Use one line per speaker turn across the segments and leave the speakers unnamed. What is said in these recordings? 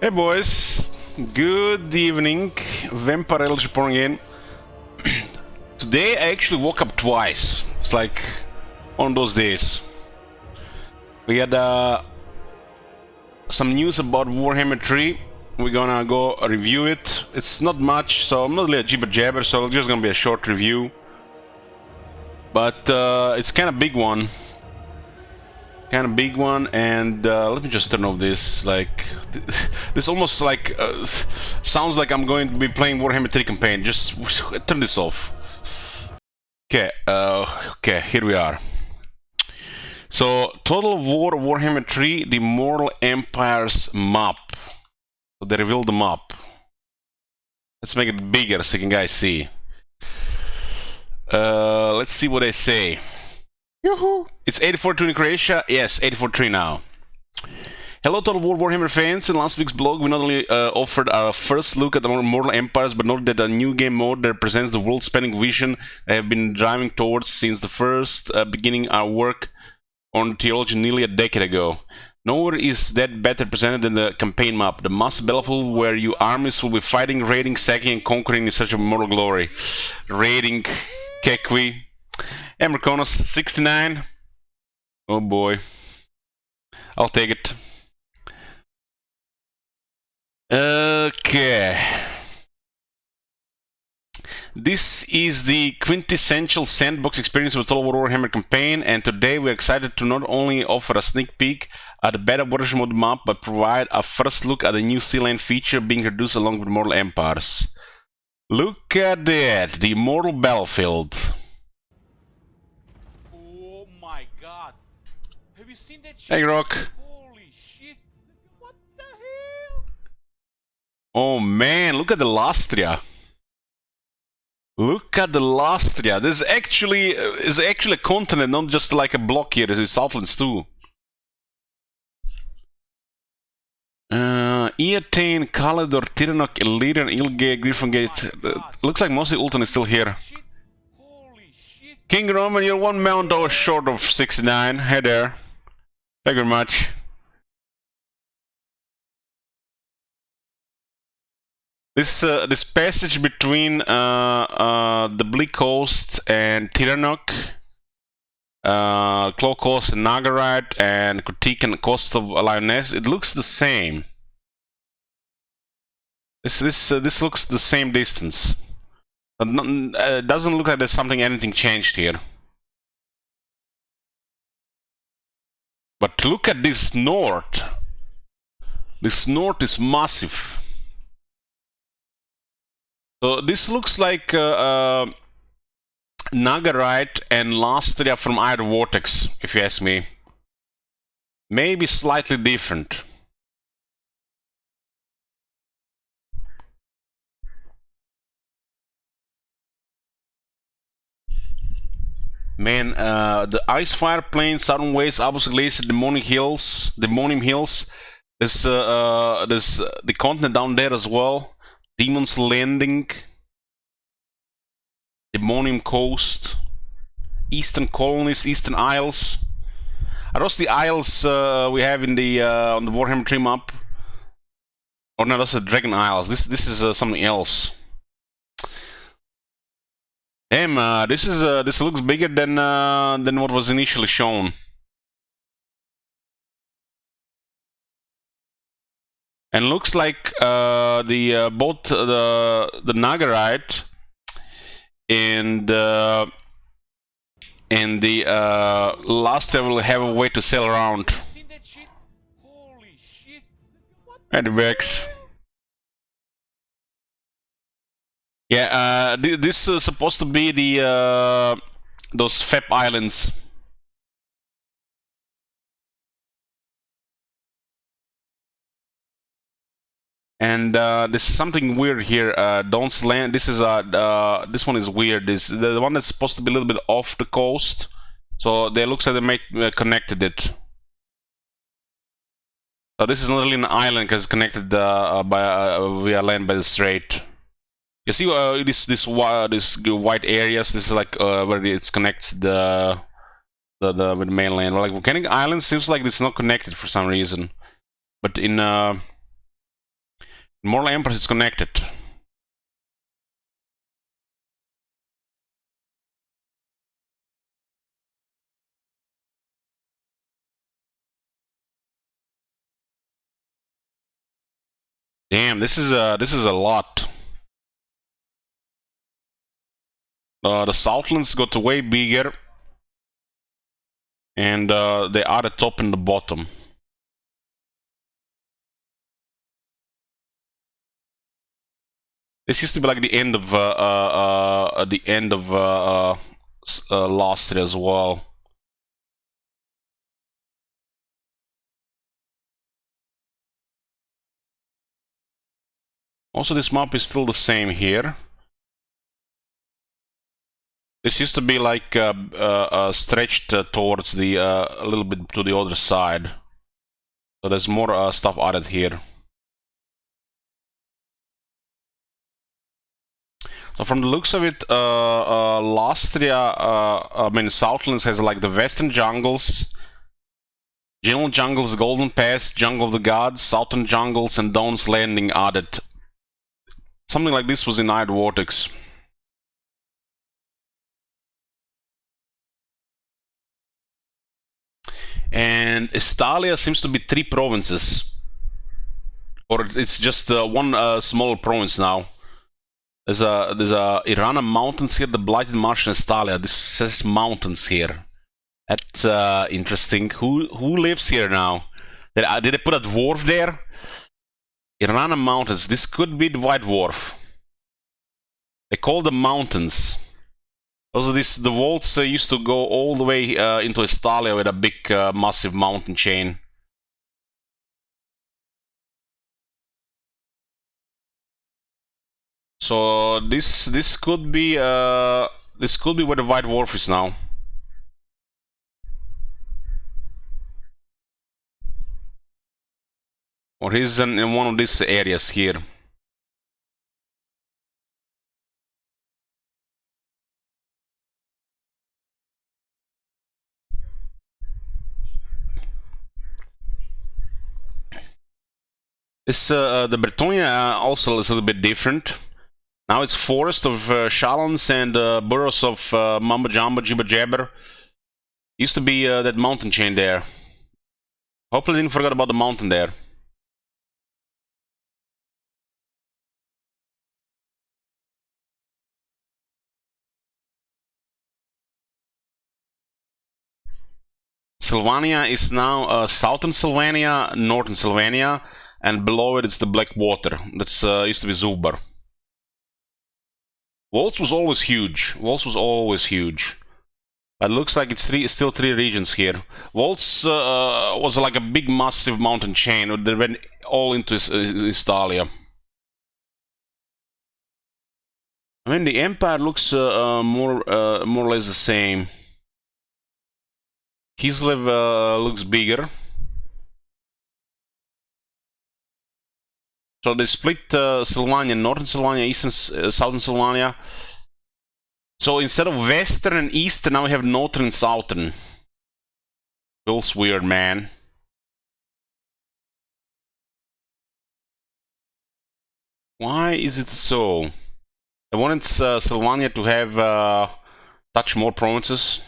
Hey boys, good evening. Vampire Elder pouring in. Today I actually woke up twice. It's like one of those days. We had some news about Warhammer 3. We're gonna go review it. It's not much, so I'm not really a jibber jabber, so it's just gonna be a short review. But it's kind of big one. And let me just turn off this. Like, this almost like sounds like I'm going to be playing Warhammer 3 campaign. Just turn this off. Okay, okay, here we are. So, Total War Warhammer 3, the Immortal Empires map. So they revealed the map. Let's make it bigger so you can guys see. Let's see what they say. Yoo-hoo! It's 84.2 in Croatia. Yes, 84.3 now. Hello Total War Warhammer fans. In last week's blog we not only offered our first look at the Immortal Empires, but noted that a new game mode that represents the world-spanning vision I have been driving towards since the first beginning our work on theology nearly a decade ago. Nowhere is that better presented than the campaign map, the massive battlefield where your armies will be fighting, raiding, sacking and conquering in search of immortal glory. Raiding, Kekwi. Americanos 69. Oh boy. I'll take it. Okay. This is the quintessential sandbox experience of the Total War Warhammer campaign, and today we're excited to not only offer a sneak peek at the beta version of the map, but provide a first look at the new sea lane feature being introduced along with Immortal Empires. Look at that, the Immortal Battlefield.
Have you seen that shit?
Hey, Rock.
Holy shit! What the hell?
Oh man, look at the Lastria. Look at the Lastria. This is actually a continent, not just like a block here. There's Southlands too. Eatane, Kalidor, Tyrannoc, Illyrian, Ilgate, Griffongate. Looks like mostly Ultan is still here.
Holy shit!
King Roman, you're one mount hour short of 69. Hey there. Thank you very much. This passage between the Bleak Coast and Tyrannoc, Claw Coast and Nagarite, and Critique and Coast of Lioness, it looks the same. This looks the same distance. It doesn't look like there's anything changed here. But look at this north. This north is massive. So this looks like Nagarite and Lastria from either Vortex, if you ask me. Maybe slightly different. Man, the Icefire Plains, Southern Waste, Abus Glacier, Demonium Hills. There's the continent down there as well. Demon's Landing, Demonium Coast, Eastern Colonies, Eastern Isles. Are those the isles we have in the on the Warhammer 3 map? Or no, that's the Dragon Isles. This is something else. Damn, this looks bigger than what was initially shown. And looks like both the Nagarite and the Lastria will have a way to sail around.
Seen that shit? Holy shit! What?
And the Vex. Yeah, this is supposed to be the those FEP islands. And this is something weird here. Dawn's Land. This is this one is weird. This the one that's supposed to be a little bit off the coast. So they looks like they may connected it. So this is not really an island because it's connected via land by the strait. You see this white areas. This is like where it connects with the mainland. Like Volcanic Island seems like it's not connected for some reason. But in Immortal Empress is connected. Damn, this is a lot. The Southlands got way bigger, and they are the top and the bottom. This used to be like the end of Lastria as well. Also, this map is still the same here. This used to be like stretched towards the a little bit to the other side. So there's more stuff added here. So from the looks of it, Lastria, I mean Southlands has like the western jungles, general jungles, Golden Pass, Jungle of the Gods, Southern jungles, and Dawn's Landing added. Something like this was in Iron Vortex. And Estalia seems to be 3 provinces, or it's just one small province now. There's a Irana Mountains here, the Blighted Marsh and Estalia. This says mountains here. That's interesting. Who lives here now? Did they put a dwarf there? Irana Mountains. This could be the White Dwarf. They call them mountains. Also, the vaults used to go all the way into Estalia with a big, massive mountain chain. So this could be where the White Dwarf is now. Or he's in one of these areas here. This the Bretonia also is a little bit different. Now it's forest of Shalons and burrows of Mamba Jamba Jibba Jabber. Used to be that mountain chain there. Hopefully didn't forget about the mountain there. Sylvania is now southern Sylvania, northern Sylvania, and below it it's the Black Water. That's used to be Zubar. Waltz was always huge. Waltz was always huge. It looks like it's still 3 regions here. Waltz was like a big, massive mountain chain that went all into Estalia. I mean, the Empire looks more or less the same. Kislev looks bigger. So they split Sylvania, northern Sylvania, eastern, southern Sylvania. So instead of western and eastern, now we have northern and southern. Feels weird, man. Why is it so? I wanted Sylvania to have touch more provinces.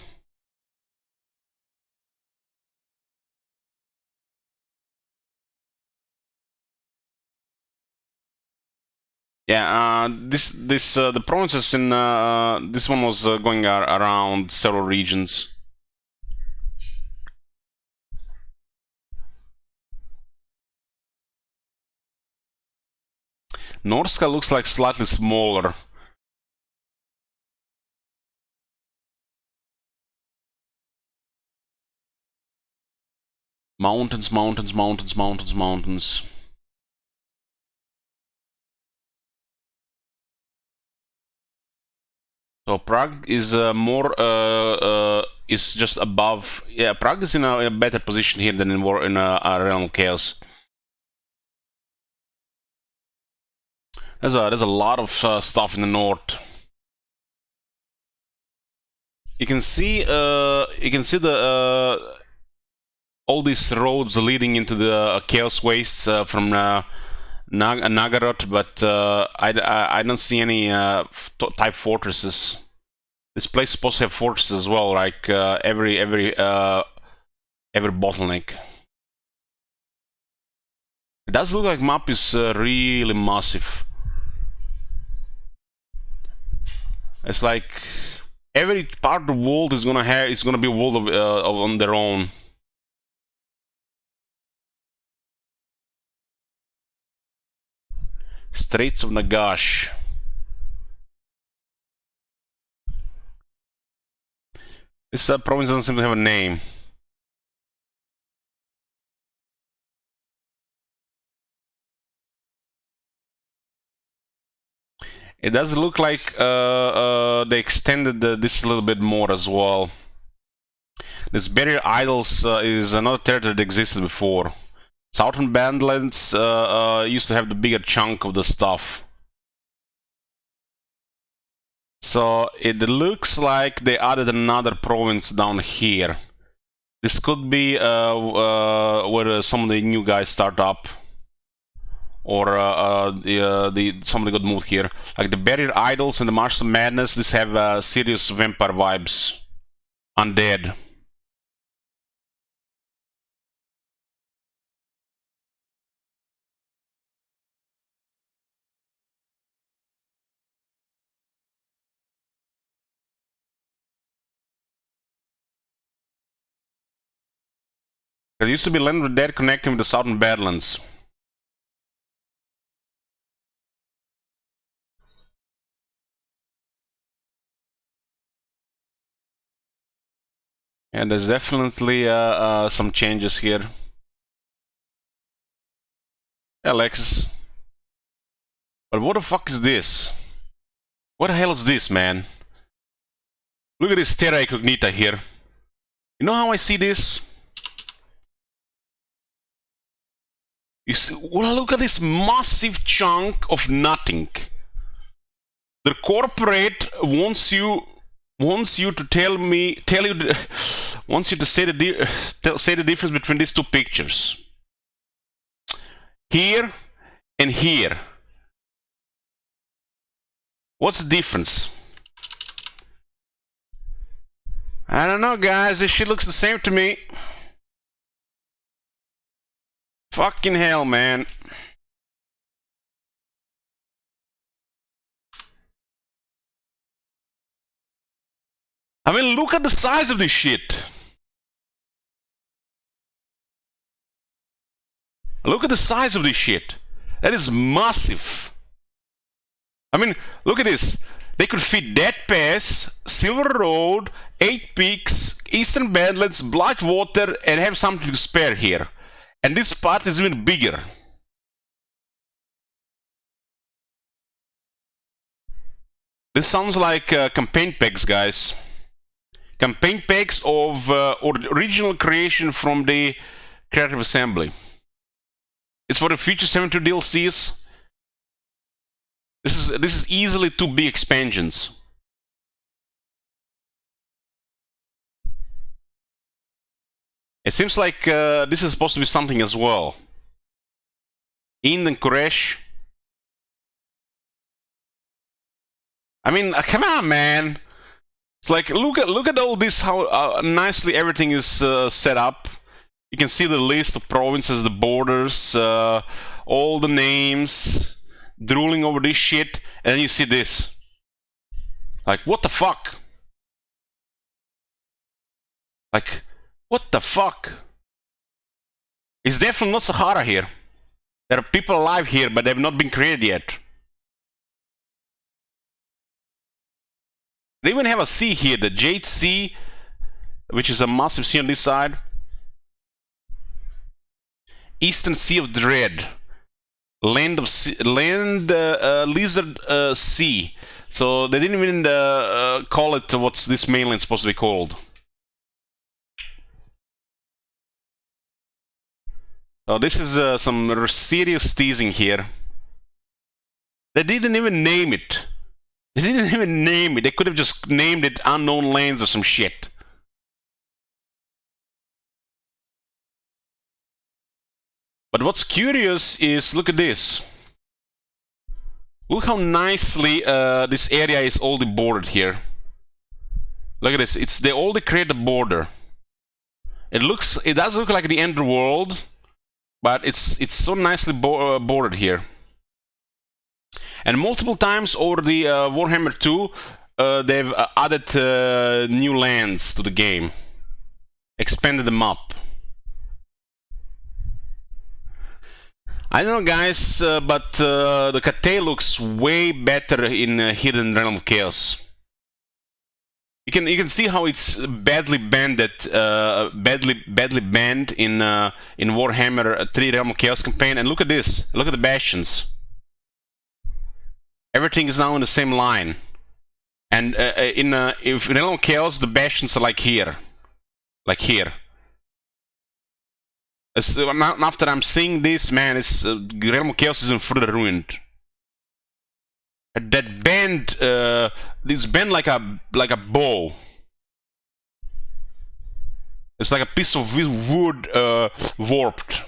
Yeah, the provinces in this one was going around several regions. Norska looks like slightly smaller. Mountains, mountains, mountains, mountains, mountains. So Prague is is just above. Yeah, Prague is in a better position here than in Realm of Chaos. There's a lot of stuff in the north. You can see the all these roads leading into the Chaos Wastes from Nagarot, but I don't see any type fortresses. This place is supposed to have fortresses as well, like every bottleneck. It does look like map is really massive. It's like every part of the world is gonna be a world on their own. Straits of Nagash. This province doesn't seem to have a name. It does look like they extended this a little bit more as well. This Barrier Isles is another territory that existed before. Southern Badlands used to have the bigger chunk of the stuff. So it looks like they added another province down here. This could be where some of the new guys start up. Or somebody got moved here. Like the Barrier Idols and the Marsh of Madness, these have serious vampire vibes. Undead. There used to be Land of the Dead connecting with the Southern Badlands. And there's definitely some changes here. Alexis. But what the fuck is this? What the hell is this, man? Look at this Terra Incognita here. You know how I see this? You see, well, look at this massive chunk of nothing. The corporate wants you to wants you to say the difference between these two pictures. Here and here. What's the difference? I don't know, guys. This shit looks the same to me. Fucking hell, man. I mean, look at the size of this shit. Look at the size of this shit. That is massive. I mean, look at this. They could fit Dead Pass, Silver Road, 8 Peaks, Eastern Badlands, Blackwater, and have something to spare here. And this part is even bigger. This sounds like campaign packs, guys. Campaign packs of original creation from the Creative Assembly. It's for the future 72 DLCs. This is easily 2 big expansions. It seems like this is supposed to be something as well. Ind and Koresh. I mean, come on, man. It's like look at all this, how nicely everything is set up. You can see the list of provinces, the borders, all the names, drooling over this shit, and then you see this. Like, what the fuck? Like, what the fuck? It's definitely not Sahara here. There are people alive here, but they've not been created yet. They even have a sea here, the Jade Sea, which is a massive sea on this side. Eastern Sea of Dread. Land Lizard Sea. So they didn't even call it what's this mainland supposed to be called. So this is some serious teasing here. They didn't even name it. They didn't even name it. They could have just named it Unknown Lands or some shit. But what's curious is, look at this. Look how nicely this area is already bordered here. Look at this. They already created a border. It does look like the Ender world, but it's so nicely bordered here. And multiple times over the Warhammer 2, they've added new lands to the game, expanded them up. I don't know, guys, but the Kate looks way better in Hidden Realm of Chaos. You can see how it's badly banned, badly banned in Warhammer 3 Realm of Chaos campaign. And look at this. Look at the bastions. Everything is now in the same line. And in Realm of Chaos, the bastions are like here, After I'm seeing this, man, Realm of Chaos is even further ruined. That bend, it's bent like a bow. It's like a piece of wood warped.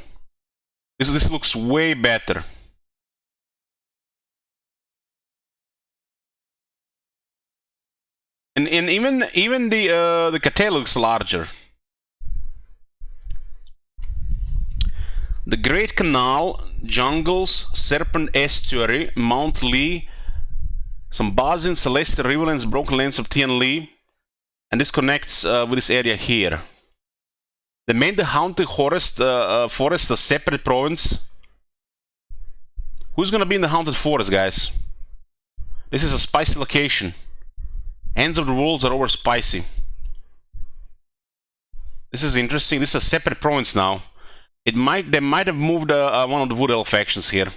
This looks way better. And even the Kate looks larger. The Great Canal, Jungles, Serpent Estuary, Mount Lee, some Bazin, Celestial Riverlands, Broken Lands of Tian Lee, and this connects with this area here. They made the Haunted Forest a separate province. Who's gonna be in the Haunted Forest, guys? This is a spicy location. Ends of the Worlds are over spicy. This is interesting. This is a separate province now. They might have moved one of the Wood Elf factions here.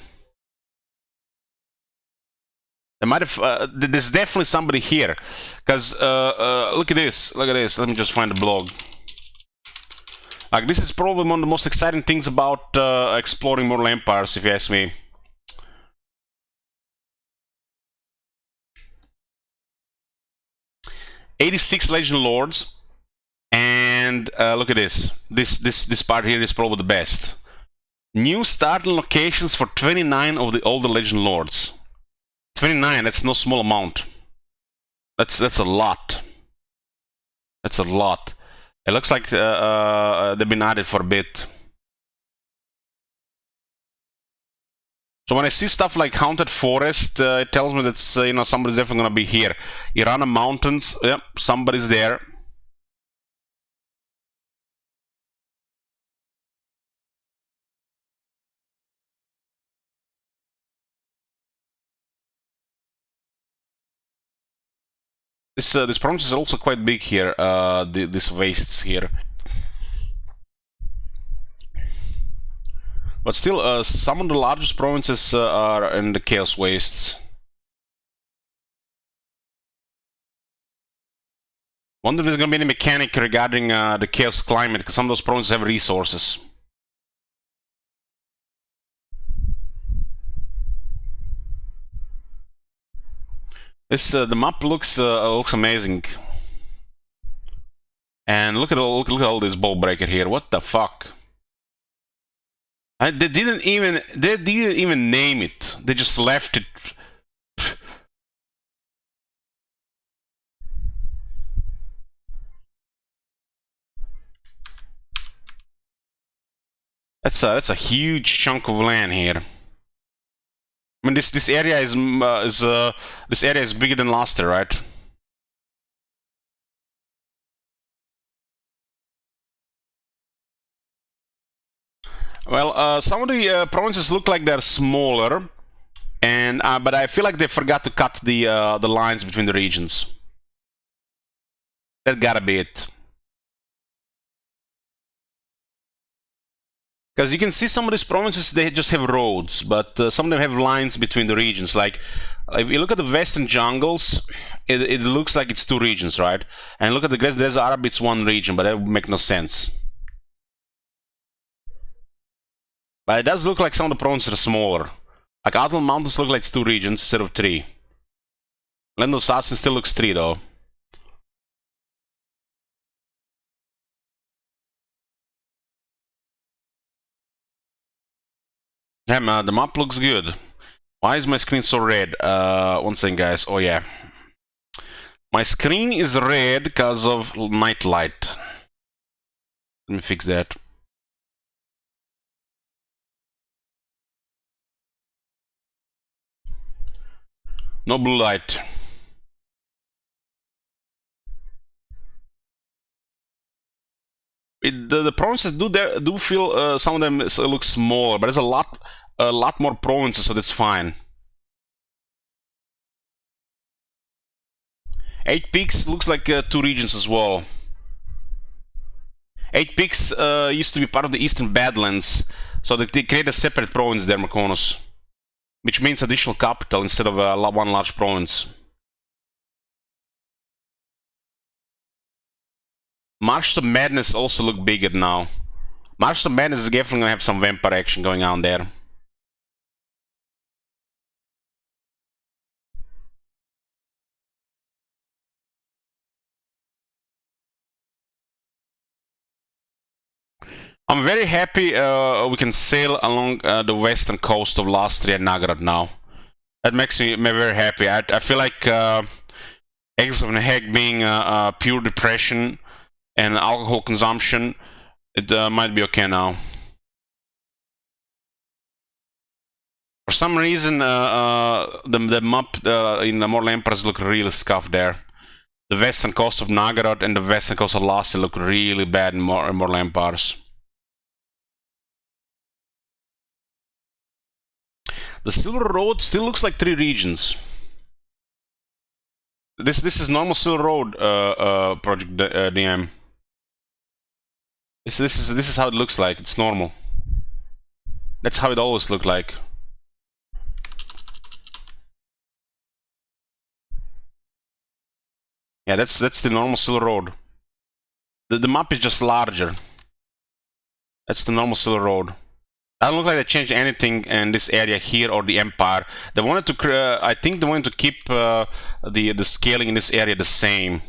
They might have. There's definitely somebody here, because look at this. Look at this. Let me just find the blog. Like, this is probably one of the most exciting things about exploring Mortal Empires, if you ask me. '86 Legend Lords. And look at this. This part here is probably the best. New starting locations for 29 of the older Legend Lords. 29, that's no small amount. That's a lot. That's a lot. It looks like they've been added for a bit. So when I see stuff like Haunted Forest, it tells me that somebody's definitely gonna be here. Irana Mountains, yep, somebody's there. This province is also quite big here. These wastes here, but still, some of the largest provinces are in the Chaos Wastes. Wonder if there's gonna be any mechanic regarding the Chaos climate, because some of those provinces have resources. The map looks amazing, and look at all this ball breaker here. What the fuck? They didn't even name it. They just left it. That's a huge chunk of land here. I mean, this area is bigger than Luster, right? Well, some of the provinces look like they're smaller, and but I feel like they forgot to cut the lines between the regions. That gotta be it. Because you can see some of these provinces, they just have roads, but some of them have lines between the regions. Like, if you look at the Western Jungles, it looks like it's two regions, right? And look at the Great Desert Arab, it's one region, but that would make no sense. But it does look like some of the provinces are smaller. Like, Outland Mountains look like it's two regions instead of three. Land of Assassin still looks three, though. Damn, the map looks good. Why is my screen so red? One second, guys. Oh, yeah. My screen is red because of night light. Let me fix that. No blue light. The provinces do feel some of them look smaller, but there's a lot more provinces, so that's fine. 8 peaks looks like 2 regions as well. 8 peaks used to be part of the Eastern Badlands, so they create a separate province there, Mykonos, which means additional capital instead of one large province. Marshes of Madness also look bigger now. Marshes of Madness is definitely gonna have some vampire action going on there. I'm very happy we can sail along the western coast of Lastria and Nagrad now. That makes me very happy. I feel like Eggs of Neheg being pure depression and alcohol consumption, it might be okay now. For some reason, the map in the Immortal Emperors look really scuffed there. The western coast of Nagrad and the western coast of Lastria look really bad in Immortal Empires. The Silver Road still looks like 3 regions. This is normal Silver Road project DM. This is how it looks like. It's normal. That's how it always looked like. Yeah, that's the normal Silver Road. The map is just larger. That's the normal Silver Road. I don't look like they changed anything in this area here or the Empire. They wanted to, I think they wanted to keep the scaling in this area the same.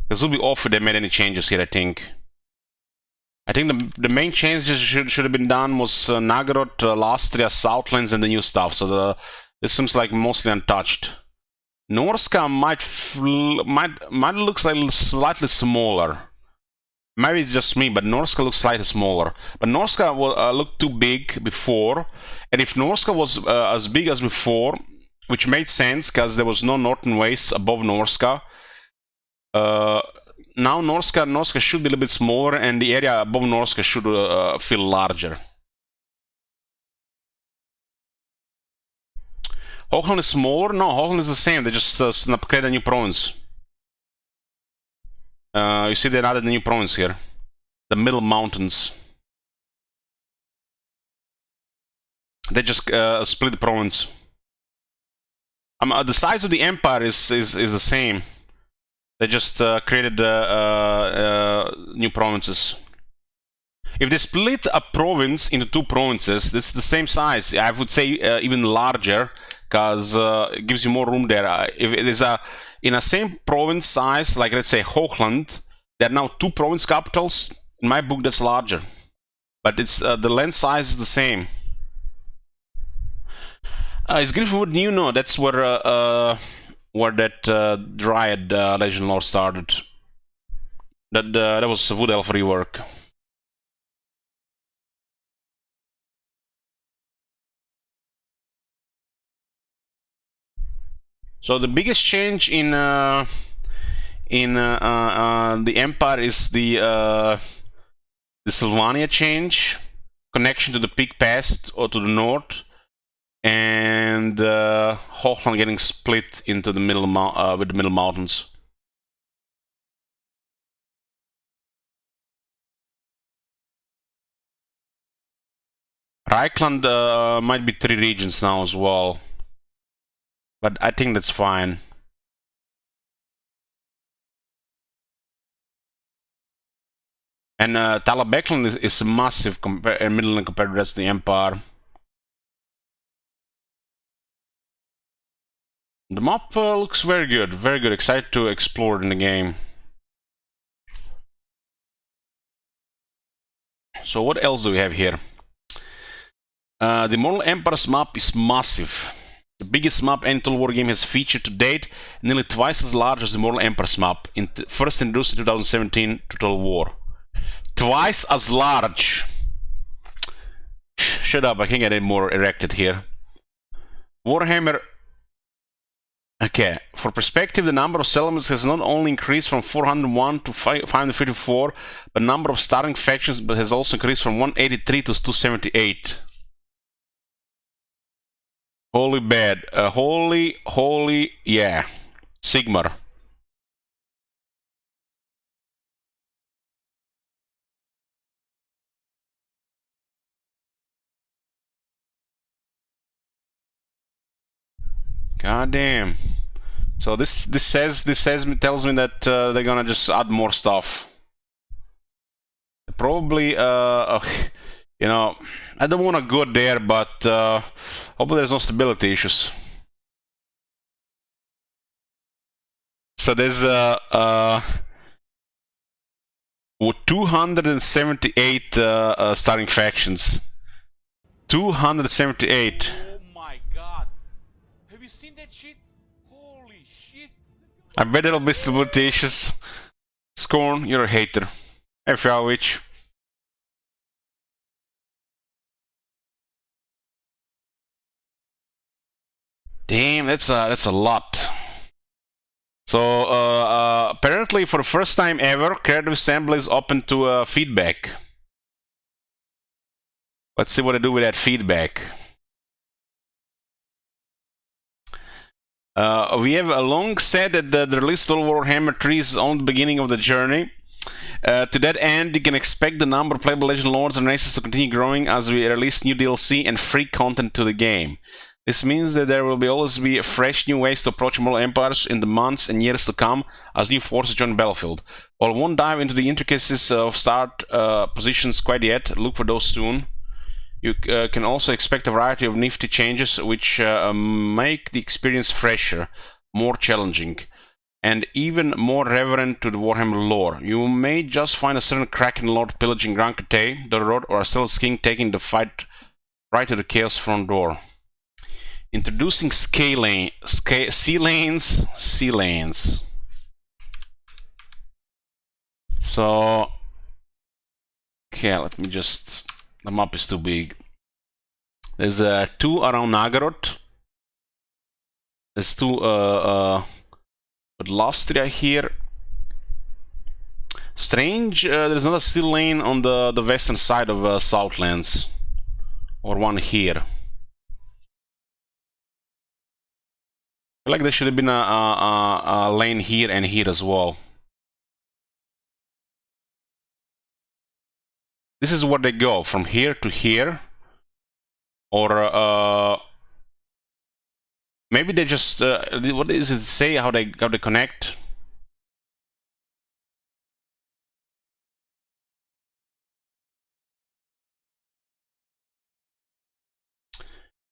This would be off if they made any changes here, I think. I think the main changes should have been done was Nagrod, Lastria, Southlands, and the new stuff. So this seems like mostly untouched. Norska might look like slightly smaller. Maybe it's just me, but Norska looks slightly smaller. But Norska looked too big before, and if Norska was as big as before, which made sense because there was no northern wastes above Norska, now Norska should be a little bit smaller, and the area above Norska should feel larger. Hochland is smaller? No, Hochland is the same. They just create a new province. You see they added a new province here. The Middle Mountains. They just split the province. The size of the empire is the same. They just created new provinces. If they split a province into 2 provinces, this is the same size. I would say even larger, because it gives you more room there. If it is in a same province size, like let's say Hochland, there are now 2 province capitals. In my book, that's larger, but it's the land size is the same. Is Griffinwood new? No, that's where that Dryad Legend lore started. That was Wood Elf rework. So the biggest change in the Empire is the Sylvania change, connection to the Peak Past or to the north, and Hochland getting split into the middle with the Middle Mountains. Reichland might be 3 regions now as well, but I think that's fine. And Talabeclan is massive in Midland compared to the rest of the Empire. The map looks very good, very good. Excited to explore it in the game. So what else do we have here? The Immortal Emperor's map is massive. The biggest map any Total War game has featured to date, nearly twice as large as the Immortal Empress map, first introduced in 2017 to Total War. Twice as large. Shut up, I can't get any more erected here. Warhammer. Okay, for perspective, the number of settlements has not only increased from 401 to 554, but the number of starting factions has also increased from 183 to 278. Holy bad. Holy, yeah. Sigmar. God damn. So this tells me that they're gonna just add more stuff. Probably, you know, I don't want to go there, but hopefully there's no stability issues. So there's 278 starting factions. 278.
Oh my god. Have you seen that shit? Holy shit.
I bet it'll be stability issues. Scorn, you're a hater. F.L.H. Damn, that's a lot. So apparently, for the first time ever, creative assembly is open to feedback. Let's see what I do with that feedback. We have long said that the release of Warhammer 3 is only the beginning of the journey. To that end, you can expect the number of playable Legend Lords and races to continue growing as we release new DLC and free content to the game. This means that there will always be fresh new ways to approach Immortal Empires in the months and years to come as new forces join the battlefield. While I won't dive into the intricacies of start positions quite yet, look for those soon. You can also expect a variety of nifty changes which make the experience fresher, more challenging, and even more reverent to the Warhammer lore. You may just find a certain Kraken Lord pillaging Grand Crete, the road, or a Stealth King taking the fight right to the Chaos front door. Introducing sea lanes. So, okay, let me just. The map is too big. There's 2 around Nagaroth. There's 2 with Lastria here. Strange, there's not a sea lane on the western side of Southlands, or one here. I feel like there should have been a lane here and here as well. This is where they go, from here to here. Or maybe they just what does it say how they connect?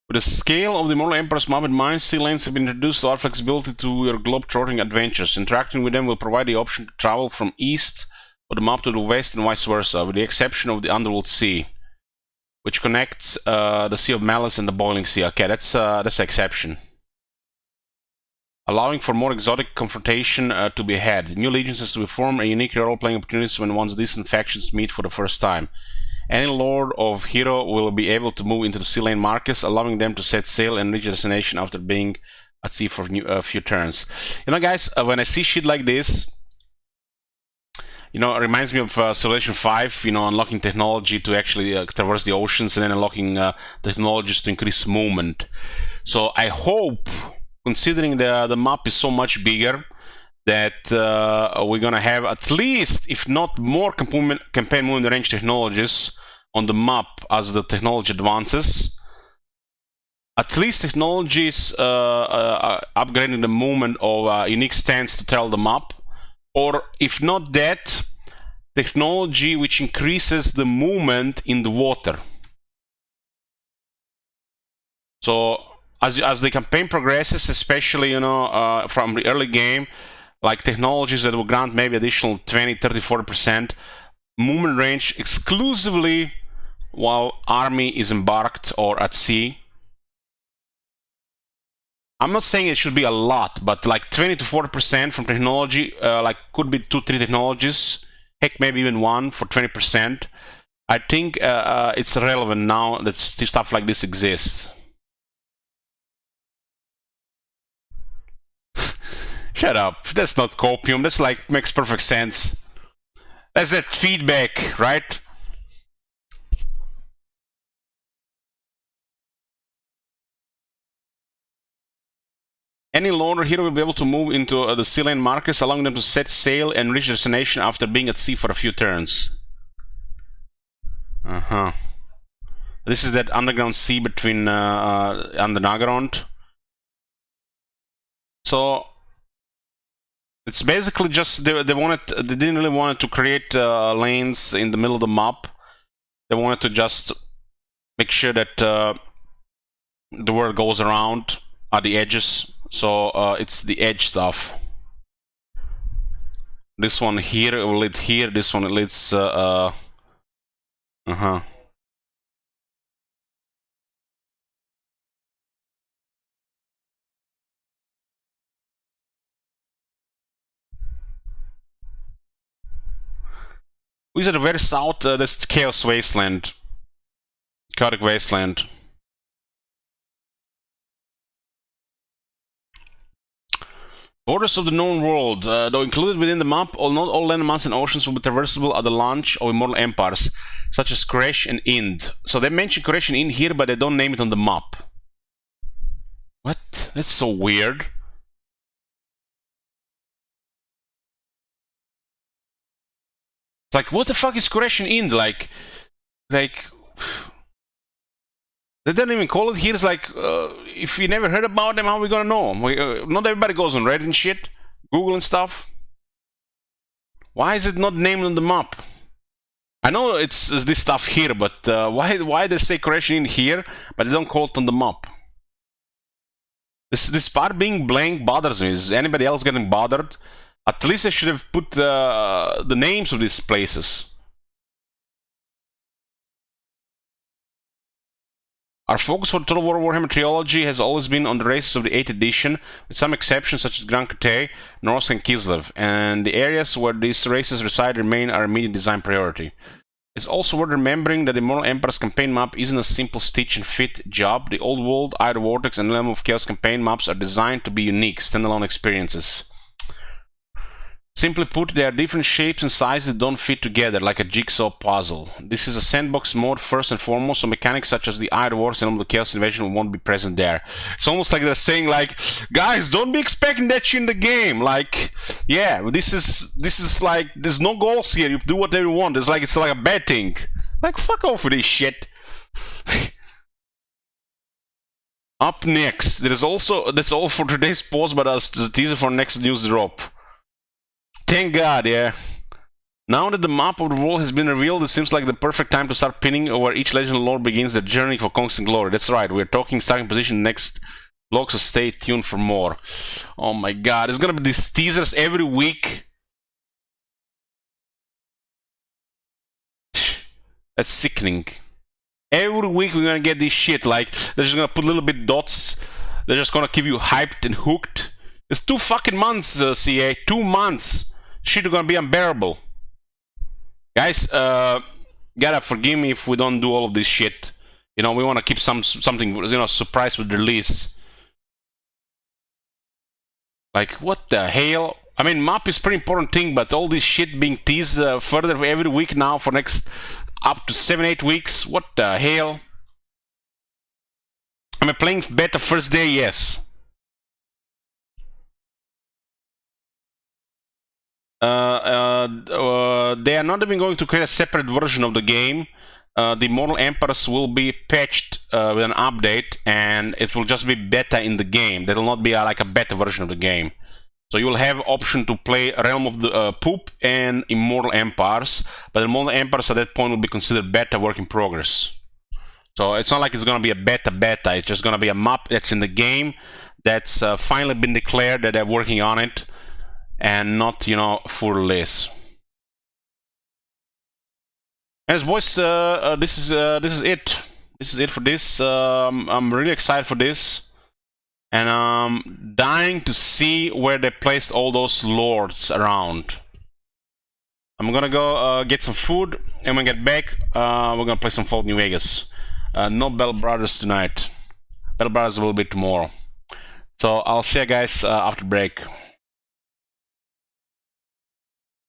With the scale of the Immortal Emperor's map in mind, sea lanes have been introduced to add flexibility to your globe-trotting adventures. Interacting with them will provide the option to travel from east of the map to the west and vice versa, with the exception of the Underworld Sea, which connects the Sea of Malice and the Boiling Sea. Okay, that's an exception. Allowing for more exotic confrontation to be had. New legions to be formed and unique role-playing opportunities when one's decent factions meet for the first time. Any Lord of Hero will be able to move into the sea lane markets, allowing them to set sail and reach a destination after being at sea for a few turns. You know, guys, when I see shit like this, you know, it reminds me of Civilization 5, you know, unlocking technology to actually traverse the oceans and then unlocking technologies to increase movement. So I hope, considering the map is so much bigger, that we're gonna have at least, if not more, campaign movement range technologies on the map as the technology advances. At least technologies upgrading the movement of unique stands to tell the map, or if not that, technology which increases the movement in the water. So as the campaign progresses, especially, you know, from the early game, like technologies that will grant maybe additional 20, 30, 40% movement range exclusively while army is embarked or at sea. I'm not saying it should be a lot, but like 20 to 40% from technology, like could be 2-3 technologies, heck, maybe even one for 20%. I think it's relevant now that stuff like this exists. Shut up. That's not copium. That's like makes perfect sense. That's that feedback, right? Any loner here will be able to move into the sea lane markers, allowing them to set sail and reach their destination after being at sea for a few turns. This is that underground sea between Underground. So it's basically just they didn't really want to create lanes in the middle of the map. They wanted to just make sure that the world goes around at the edges. So it's the edge stuff. This one here will lead here. This one leads. Who's at the very south? That's Chaos Wasteland. Chaotic Wasteland. Borders of the known world. Though included within the map, not all landmasses and oceans will be traversable at the launch of Immortal Empires, such as Koresh and Ind. So they mention Koresh and Ind here, but they don't name it on the map. What? That's so weird. Like, what the fuck is Koresh and Ind? Like, they don't even call it here. It's like, if you never heard about them, how are we gonna know? Not everybody goes on Reddit and shit, Google and stuff. Why is it not named on the map? I know it's this stuff here, but why they say Koresh and Ind here, but they don't call it on the map? This part being blank bothers me. Is anybody else getting bothered? At least I should have put the names of these places. Our focus for Total War Warhammer Trilogy has always been on the races of the 8th edition, with some exceptions such as Grand Crete, Norsk and Kislev, and the areas where these races reside remain our immediate design priority. It's also worth remembering that the Immortal Empire's campaign map isn't a simple stitch and fit job. The Old World, Iron Vortex, and Realm of Chaos campaign maps are designed to be unique, standalone experiences. Simply put, they are different shapes and sizes that don't fit together, like a jigsaw puzzle. This is a sandbox mode first and foremost, so mechanics such as the Iron Wars and the Chaos Invasion won't be present there. It's almost like they're saying, like, guys, don't be expecting that shit in the game. Like, yeah, this is like, there's no goals here. You do whatever you want. It's like a bad thing. Like, fuck off with this shit. Up next, there is also, that's all for today's post, but as a teaser for next news drop. Thank God, yeah. Now that the map of the world has been revealed, it seems like the perfect time to start pinning where each legend lore begins their journey for conquest and glory. That's right, we're talking starting position next vlog, so stay tuned for more. Oh my God, there's gonna be these teasers every week. That's sickening. Every week we're gonna get this shit, like, they're just gonna put a little bit dots. They're just gonna keep you hyped and hooked. It's 2 fucking months, CA. 2 months. Shit is gonna be unbearable. Guys, gotta forgive me if we don't do all of this shit. You know, we wanna keep something, you know, surprise with release. Like, what the hell? I mean, map is pretty important thing, but all this shit being teased further every week now for next up to 7-8 weeks. What the hell? Am I playing beta first day? Yes. They are not even going to create a separate version of the game. The Immortal Emperors will be patched with an update, and it will just be beta in the game. There will not be like a beta version of the game. So you will have option to play Realm of the Poop and Immortal Empires, but Immortal Empires at that point will be considered beta, work in progress. So it's not like it's gonna be a beta. It's just gonna be a map that's in the game that's finally been declared that they're working on it, and not, you know, full release. As boys, this is it. This is it for this. I'm really excited for this. And I'm dying to see where they placed all those lords around. I'm gonna go get some food, and when we get back, we're gonna play some Fallout New Vegas. No Bell Brothers tonight. Bell Brothers will be tomorrow. So I'll see you guys after break.